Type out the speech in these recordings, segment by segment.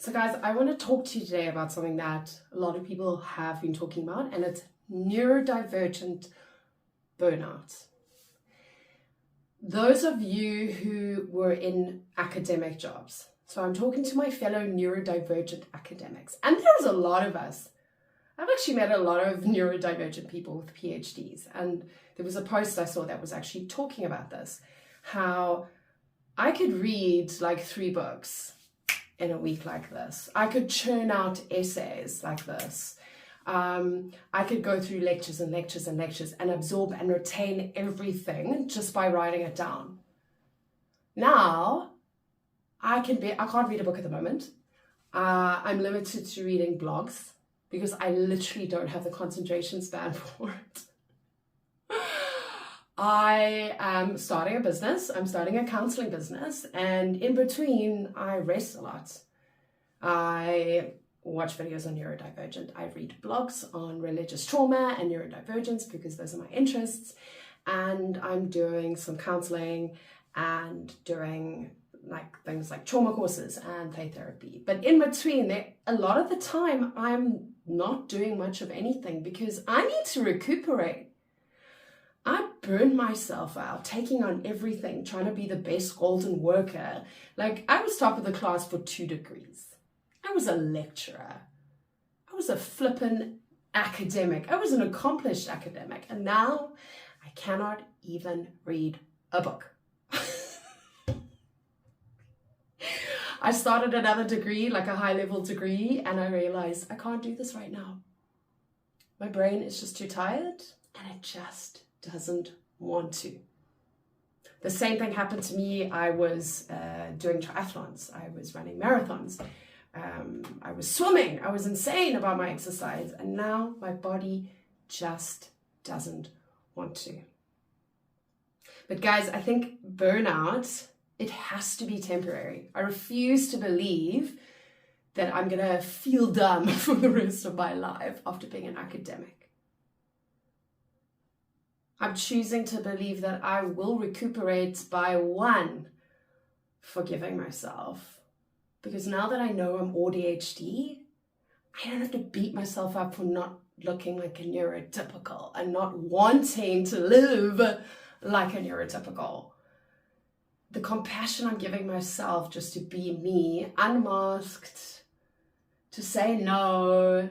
So guys, I want to talk to you today about something that a lot of people have been talking about, and it's neurodivergent burnout. Those of you who were in academic jobs, so I'm talking to my fellow neurodivergent academics, and there's a lot of us. I've actually met a lot of neurodivergent people with PhDs, and there was a post I saw that was actually talking about this, how I could read like 3 books in a week like this. I could churn out essays like this. I could go through lectures and lectures and lectures and absorb and retain everything just by writing it down. Now, I can't read a book at the moment. I'm limited to reading blogs because I literally don't have the concentration span for it. I am starting a business. I'm starting a counseling business, and in between, I rest a lot. I watch videos on neurodivergent. I read blogs on religious trauma and neurodivergence because those are my interests. And I'm doing some counseling and doing like things like trauma courses and play therapy. But in between, a lot of the time, I'm not doing much of anything because I need to recuperate. I burned myself out, taking on everything, trying to be the best golden worker. Like, I was top of the class for 2 degrees. I was a lecturer. I was a flippin' academic. I was an accomplished academic. And now I cannot even read a book. I started another degree, like a high-level degree, and I realized I can't do this right now. My brain is just too tired, and it just doesn't want to. The same thing happened to me. I was doing triathlons. I was running marathons. I was swimming. I was insane about my exercise. And now my body just doesn't want to. But guys, I think burnout, it has to be temporary. I refuse to believe that I'm going to feel dumb for the rest of my life after being an academic. I'm choosing to believe that I will recuperate by 1, forgiving myself. Because now that I know I'm AuDHD, I don't have to beat myself up for not looking like a neurotypical and not wanting to live like a neurotypical. The compassion I'm giving myself just to be me, unmasked, to say no,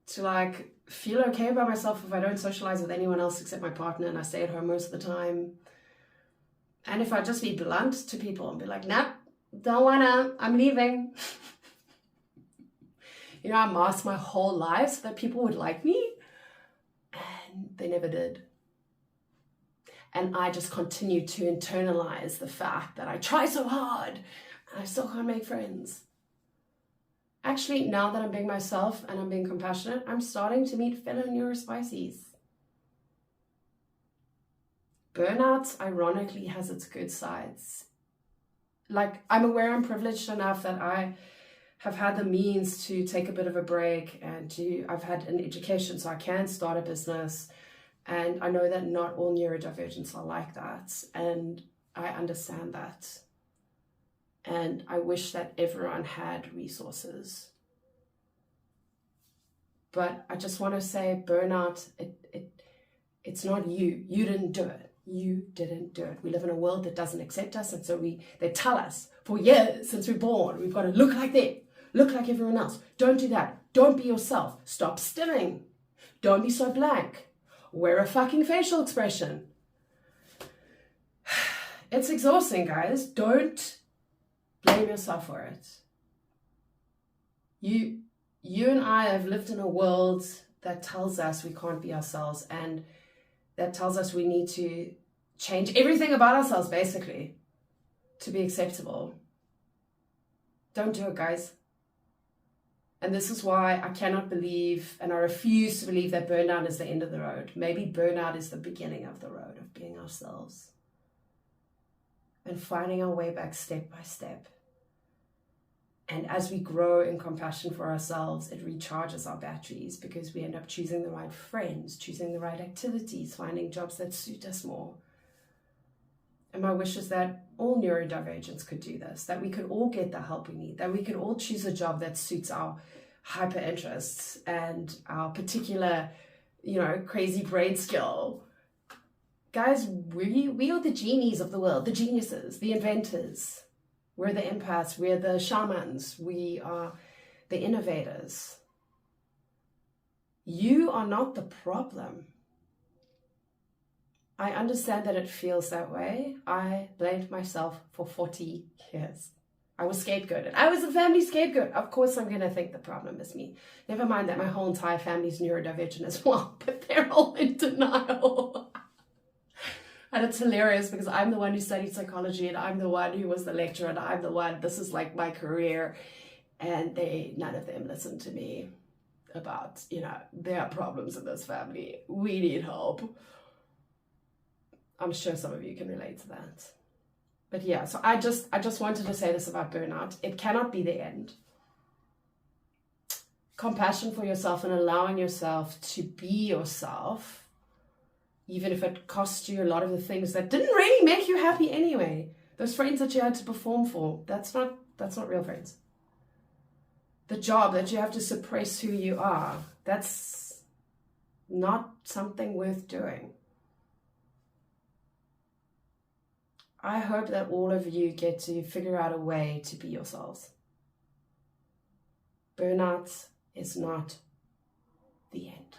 to like feel okay about myself if I don't socialize with anyone else except my partner and I stay at home most of the time. And if I just be blunt to people and be like, nah, don't wanna, I'm leaving. You know, I masked my whole life so that people would like me, and they never did. And I just continued to internalize the fact that I try so hard and I still can't make friends. Actually, now that I'm being myself and I'm being compassionate, I'm starting to meet fellow neurospicies. Burnout, ironically, has its good sides. Like, I'm aware I'm privileged enough that I have had the means to take a bit of a break and I've had an education so I can start a business. And I know that not all neurodivergents are like that. And I understand that. And I wish that everyone had resources. But I just want to say burnout, it's not you. You didn't do it. You didn't do it. We live in a world that doesn't accept us, and so they tell us for years since we're born, we've got to look like them, look like everyone else. Don't do that. Don't be yourself. Stop stimming. Don't be so blank. Wear a fucking facial expression. It's exhausting, guys. Don't blame yourself for it. You and I have lived in a world that tells us we can't be ourselves, and that tells us we need to change everything about ourselves, basically, to be acceptable. Don't do it, guys. And this is why I cannot believe, and I refuse to believe that burnout is the end of the road. Maybe burnout is the beginning of the road of being ourselves and finding our way back step by step. And as we grow in compassion for ourselves, it recharges our batteries because we end up choosing the right friends, choosing the right activities, finding jobs that suit us more. And my wish is that all neurodivergents could do this, that we could all get the help we need, that we could all choose a job that suits our hyper interests and our particular, crazy brain skill. Guys, we are the genies of the world, the geniuses, the inventors. We're the empaths, we're the shamans, we are the innovators. You are not the problem. I understand that it feels that way. I blamed myself for 40 years. I was scapegoated. I was a family scapegoat. Of course I'm going to think the problem is me. Never mind that my whole entire family's neurodivergent as well, but they're all in denial. And it's hilarious because I'm the one who studied psychology and I'm the one who was the lecturer and I'm the one, this is like my career. And none of them listened to me about, there are problems in this family. We need help. I'm sure some of you can relate to that. But yeah, so I just wanted to say this about burnout. It cannot be the end. Compassion for yourself and allowing yourself to be yourself, even if it costs you a lot of the things that didn't really make you happy anyway. Those friends that you had to perform for, that's not real friends. The job that you have to suppress who you are, that's not something worth doing. I hope that all of you get to figure out a way to be yourselves. Burnout is not the end.